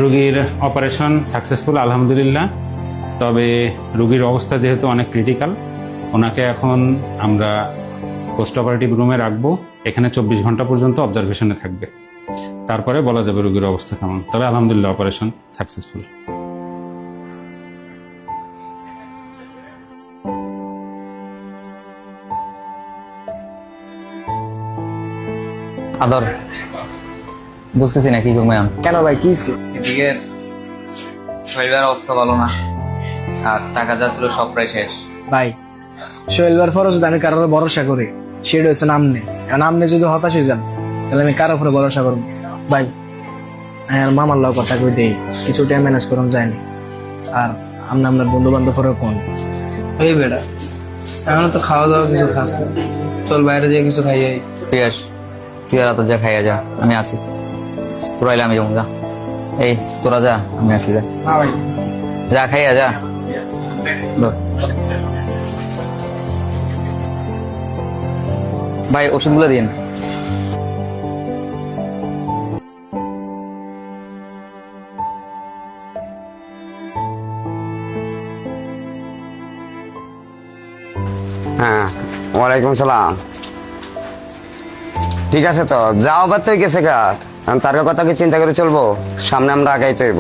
রোগীর operation successful আলহামদুলিল্লাহ। তবে রোগীর অবস্থা যেহেতু অনেক ক্রিটিক্যাল, ওনাকে এখন আমরা পোস্ট অপারেটিভ রুমে রাখবো। এখানে 24 ঘন্টা পর্যন্ত অবজারভেশনে থাকবে, তারপরে বলা যাবে রোগীর অবস্থা কেমন। তবে আলহামদুলিল্লাহ অপারেশন সাকসেসফুল। আদর বুঝতেছি না কি করবো এখন। কেন ভাই কি এদিকে শরীরের অবস্থা ভালো না, আর টাকা যা ছিল সব প্রায় শেষ। ভাই শৈলবার ফরজ যদি আমি কারোর ভরসা করি, সেটা হচ্ছে নামনে। এখন আপনি যদি হতাশ হয়ে যান তাহলে আমি কারোর উপরে ভরসা করবো? ভাই আমি আর মামার লোক কথা কই দেই, কিছু টাইম ম্যানেজ করুন যায়নি। আর আপনি আপনার বন্ধু বান্ধব কোন এই বেটা এখন তো খাওয়া দাওয়া কিছু খাস না, চল বাইরে যেয়ে কিছু খাই যাই। ঠিক আছে, তুই আর যা খাইয়া যা, আমি আছি। পুরাইলে আমি যাবো, যা। এই তোরা যা, আমি আছি, যা না ভাই, যা খাইয়া যা। ধর। ভাই ওষুধগুলো দিন। হ্যাঁ, ওয়ালাইকুম সালাম। ঠিক আছে, তো যাও বাদ তো গেছে গা, তার কথা কি চিন্তা করে চলবো? সামনে আমরা আগাই তৈব।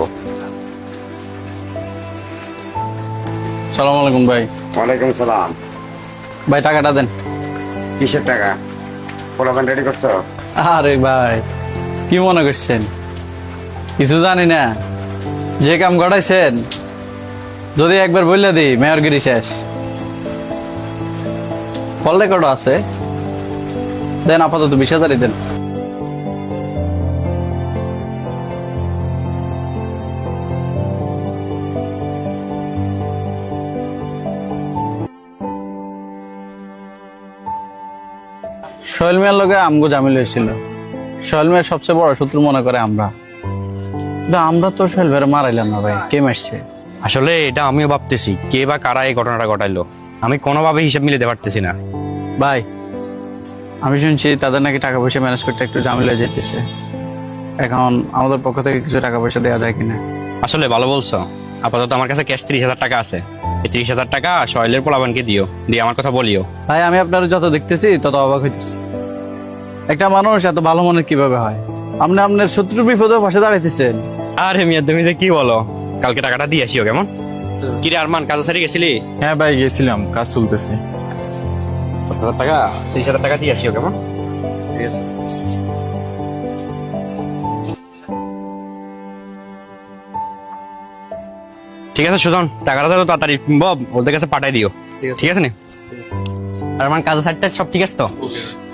সালাম আলাইকুম ভাই। ওয়ালাইকুম সালাম। ভাই টাকাটা দেন। কিসের টাকা? পোলাপান রেডি করছো? আরে ভাই কি মনে করছেন, কিছু জানি না। যে কাম ঘটাইছেন যদি একবার বললে দিই মেয়রগিরি শেষ। কল রেকর্ড আছে, দেন আপাতত 20,000 দেন। সোহেল মিয়ার লগে আমগো জামিল হয়েছিল। সোহেল মিয়ার সবচেয়ে বড় শত্রু মনে করে আমরা। কিন্তু আমরা তো সোহেল ভাইয়ের মারাইলাম না ভাই, কে মারছে? আসলে এটা আমিও ভাবতেছি কে বা কারা এই ঘটনাটা ঘটাইলো। আমি কোনোভাবে হিসাব মিলাতে পারতেছি না। ভাই আমি শুনছি তাদের নাকি টাকা পয়সা ম্যানেজ করতে একটু ঝামেলা হয়ে যেতেছে। এখন আমাদের পক্ষ থেকে কিছু টাকা পয়সা দেওয়া যায় কিনা? আসলে ভালো বলছো। আপাতত আমার কাছে ক্যাশ 30,000 টাকা আছে। এই 30,000 টাকা সোহেলের পোলাপানকে দিও, দিয়ে আমার কথা বলিও। ভাই আমি আপনার যত দেখতেছি তত অবাক হইতেছি। একটা মানুষ এত ভালো মনের কিভাবে হয়? আপনি আপনার শত্রু বিপদে পাশে দাঁড়াইতেছেন। আরে মিয়া তুমি যে কি বলো, কালকে টাকাটা দিয়ে আসিও কেমন? কিরে আরমান, কাজ সারি গেছিলি? হ্যাঁ ভাই গেছিলাম, কাজ চলতেছে। 10,000 টাকা 30,000 টাকা দিয়ে আসিও কেমন? ঠিক আছে সুজন, টাকাটা তো তাড়াতাড়ি ওদের কাছে পাঠাই দিও। ঠিক আছে না? আর আমার কাজ সাইডটা সব ঠিক আছে তো?